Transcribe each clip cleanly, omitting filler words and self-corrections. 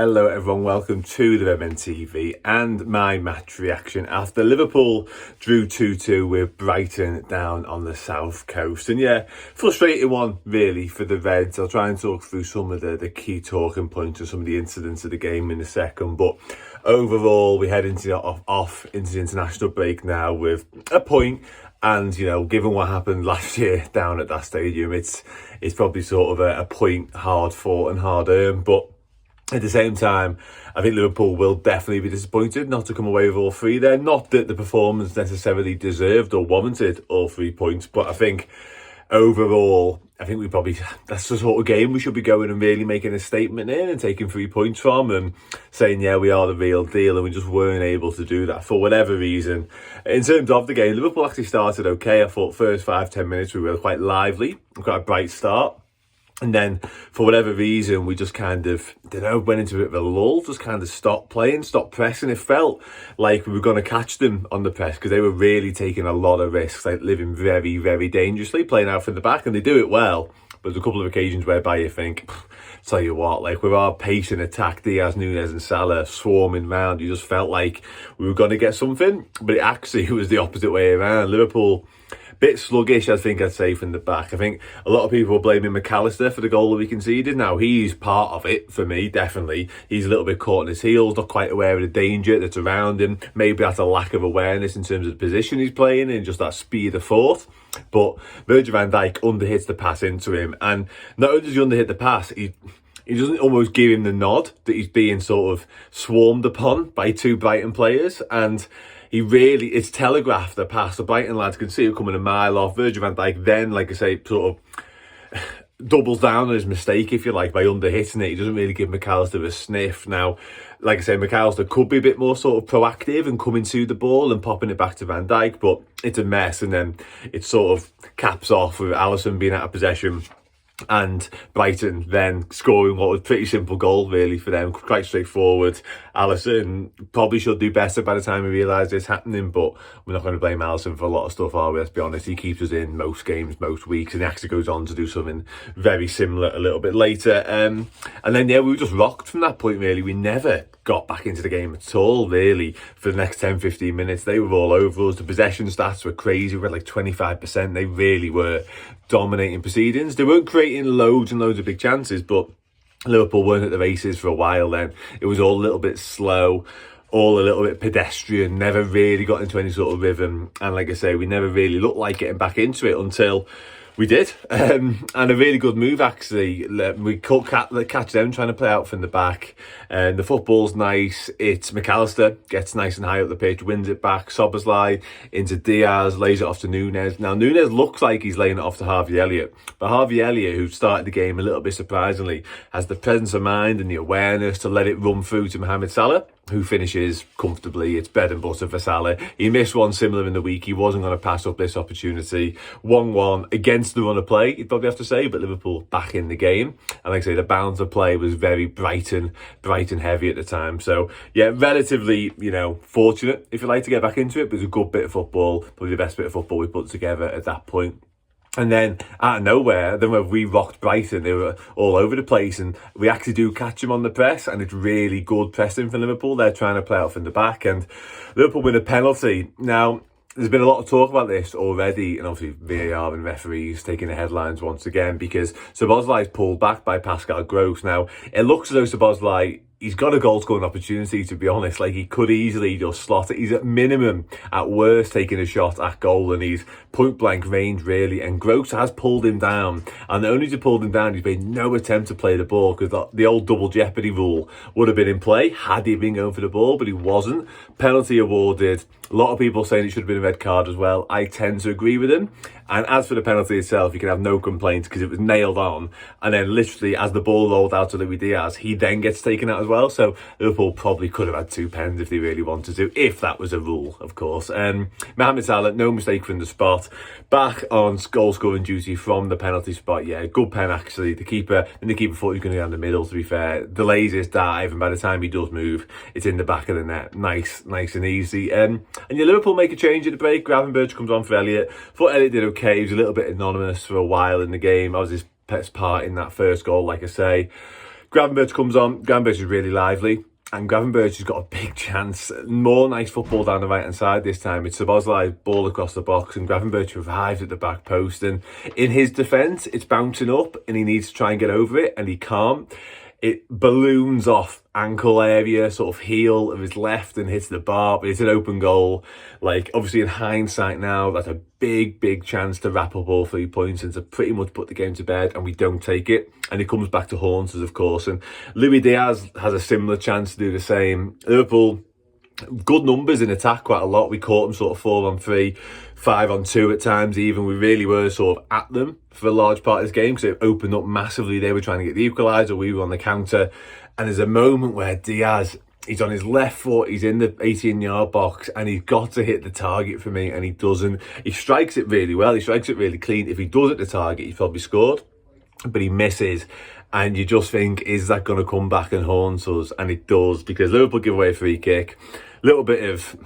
Hello everyone, welcome to the Redmen TV and my match reaction after Liverpool drew 2-2 with Brighton down on the south coast. And yeah, frustrating one really for the Reds. I'll try and talk through some of the key talking points and some of the incidents of the game in a second. But overall, we head into off into the international break now with a point. And, you know, given what happened last year down at that stadium, it's probably sort of a point hard fought and hard earned. But at the same time, I think Liverpool will definitely be disappointed not to come away with all three there. Not that the performance necessarily deserved or warranted all 3 points, but I think overall, that's the sort of game we should be going and really making a statement in and taking 3 points from and saying, yeah, we are the real deal, and we just weren't able to do that for whatever reason. In terms of the game, Liverpool actually started okay. I thought first 5-10 minutes we were quite lively, quite a bright start. And then, for whatever reason, we just kind of, went into a bit of a lull, just kind of stopped playing, stopped pressing. It felt like we were going to catch them on the press because they were really taking a lot of risks, like living very, very dangerously, playing out from the back, and they do it well. But there's a couple of occasions whereby you think, tell you what, like with our patient attack, Diaz, Núñez and Salah swarming round, you just felt like we were going to get something. But it actually was the opposite way around. Liverpool, bit sluggish, I think I'd say, from the back. I think a lot of people are blaming McAllister for the goal that we conceded. Now, he's part of it for me, definitely. He's a little bit caught on his heels, not quite aware of the danger that's around him. Maybe that's a lack of awareness in terms of the position he's playing and just that speed of thought. But Virgil van Dijk underhits the pass into him. And not only does he underhit the pass, he doesn't almost give him the nod that he's being sort of swarmed upon by 2 Brighton players. And it's telegraphed the pass. The Brighton lads can see it coming a mile off. Virgil van Dijk then, like I say, sort of doubles down on his mistake, if you like, by underhitting it. He doesn't really give McAllister a sniff. Now, like I say, McAllister could be a bit more sort of proactive and coming to the ball and popping it back to Van Dijk, but it's a mess. And then it sort of caps off with Alisson being out of possession and Brighton then scoring what was a pretty simple goal really for them, quite straightforward. Alisson probably should do better by the time we realise it's happening, but we're not going to blame Alisson for a lot of stuff, are we? Let's be honest, he keeps us in most games, most weeks, and he actually goes on to do something very similar a little bit later. And then, yeah, we were just rocked from that point really. We never got back into the game at all, really, for the next 10-15 minutes. They were all over us. The possession stats were crazy. We were like 25%. They really were dominating proceedings. They weren't creating loads and loads of big chances, but Liverpool weren't at the races for a while then. It was all a little bit slow, all a little bit pedestrian, never really got into any sort of rhythm. And like I say, we never really looked like getting back into it until we did, and a really good move actually. We catch them trying to play out from the back, and the football's nice. It's McAllister gets nice and high up the pitch, wins it back. Szoboszlai into Diaz, lays it off to Núñez. Now Núñez looks like he's laying it off to Harvey Elliott, but Harvey Elliott, who started the game a little bit surprisingly, has the presence of mind and the awareness to let it run through to Mohamed Salah, who finishes comfortably. It's bread and butter for Salah. He missed one similar in the week. He wasn't going to pass up this opportunity. 1-1 against the run of play, you'd probably have to say, but Liverpool back in the game. And like I say, the balance of play was very Brighton heavy at the time. So yeah, relatively, fortunate, if you like, to get back into it. But it was a good bit of football, probably the best bit of football we put together at that point. And then out of nowhere, then when we rocked Brighton, they were all over the place, and we actually do catch them on the press, and it's really good pressing for Liverpool. They're trying to play out from the back, and Liverpool win a penalty. Now, there's been a lot of talk about this already, and obviously VAR and referees taking the headlines once again, because Szoboszlai is pulled back by Pascal Gross. Now, it looks as though Szoboszlai, he's got a goal scoring opportunity, to be honest. Like, he could easily just slot it. He's at minimum, at worst, taking a shot at goal, and he's point blank range, really. And Gross has pulled him down. And only to pull him down, he's made no attempt to play the ball, because the old double jeopardy rule would have been in play had he been going for the ball, but he wasn't. Penalty awarded. A lot of people saying it should have been a red card as well. I tend to agree with him. And as for the penalty itself, you can have no complaints because it was nailed on. And then literally, as the ball rolled out to Luis Diaz, he then gets taken out as well. So Liverpool probably could have had 2 pens if they really wanted to, if that was a rule, of course. Mohamed Salah, no mistake from the spot. Back on goal scoring duty from the penalty spot. Yeah, good pen actually. The keeper thought he was going to go down the middle, to be fair. Delays his dive, and by the time he does move, it's in the back of the net. Nice and easy. And yeah, Liverpool make a change at the break. Gravenberch comes on for Elliott. Thought Elliott did okay. He was a little bit anonymous for a while in the game. I was his best part in that first goal, like I say. Gravenberch comes on. Gravenberch is really lively. And Gravenberch has got a big chance. More nice football down the right-hand side this time. It's Szoboszlai's ball across the box, and Gravenberch revives at the back post. And in his defence, it's bouncing up, and he needs to try and get over it, and he can't. It balloons off ankle area, sort of heel of his left, and hits the bar, but it's an open goal. Like, obviously in hindsight now, that's a big chance to wrap up all 3 points and to pretty much put the game to bed, and we don't take it. And it comes back to haunt us, of course. And Luis Diaz has a similar chance to do the same. Liverpool, good numbers in attack quite a lot. We caught them sort of 4-on-3, 5-on-2 at times even. We really were sort of at them for a large part of this game because it opened up massively. They were trying to get the equaliser, we were on the counter. And there's a moment where Diaz, he's on his left foot, he's in the 18-yard box, and he's got to hit the target for me, and he doesn't. He strikes it really well, he strikes it really clean. If he does hit the target, he's probably scored, but he misses. And you just think, is that going to come back and haunt us? And it does, because Liverpool give away a free kick. Little bit of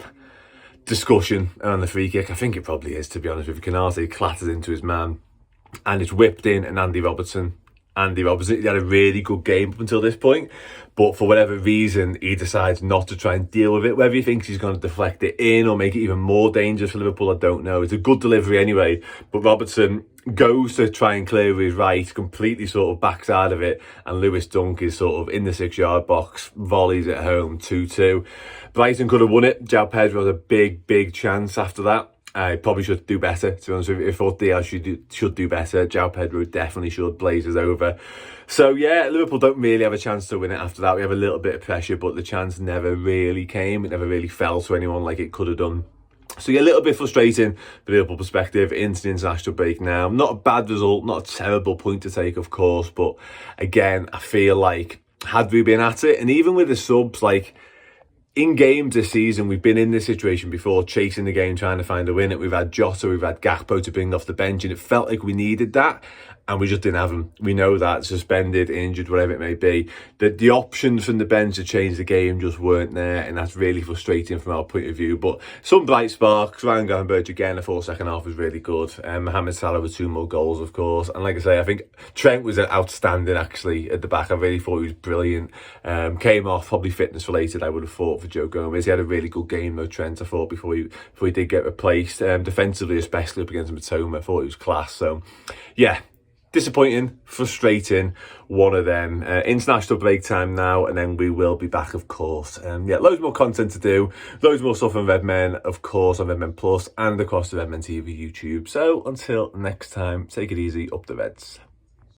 discussion on the free kick. I think it probably is, to be honest with you. Canate clatters into his man, and it's whipped in, and Andy Robertson, he had a really good game up until this point, but for whatever reason, he decides not to try and deal with it. Whether he thinks he's going to deflect it in or make it even more dangerous for Liverpool, I don't know. It's a good delivery anyway, but Robertson goes to try and clear with his right, completely sort of backs out of it, and Lewis Dunk is sort of in the 6-yard box, volleys at home, 2-2. Brighton could have won it. João Pedro had a big chance after that. I probably should do better, to be honest with you. I thought Diaz should do better. João Pedro definitely should. Blazers over. So yeah, Liverpool don't really have a chance to win it after that. We have a little bit of pressure, but the chance never really came. It never really fell to anyone like it could have done. So yeah, a little bit frustrating from Liverpool perspective into the international break now. Not a bad result, not a terrible point to take, of course. But again, I feel like, had we been at it, and even with the subs, like, in games this season, we've been in this situation before, chasing the game, trying to find a win. We've had Jota, we've had Gakpo to bring off the bench, and it felt like we needed that, and we just didn't have them. We know that, suspended, injured, whatever it may be. The options from the bench to change the game just weren't there, and that's really frustrating from our point of view. But some bright sparks. Ryan Gravenberch again, the full second half was really good. Mohamed Salah with 2 more goals, of course. And like I say, I think Trent was outstanding actually at the back. I really thought he was brilliant. Came off, probably fitness related, I would have thought, for Joe Gomez. He had a really good game though, Trent, I thought, before he did get replaced. Defensively, especially up against Matoma, I thought he was class. So yeah, disappointing, frustrating, one of them. International break time now, and then we will be back, of course. Yeah, loads more content to do, loads more stuff on Redmen, of course, on Redmen Plus and across the Redmen TV YouTube. So until next time, take it easy, up the Reds.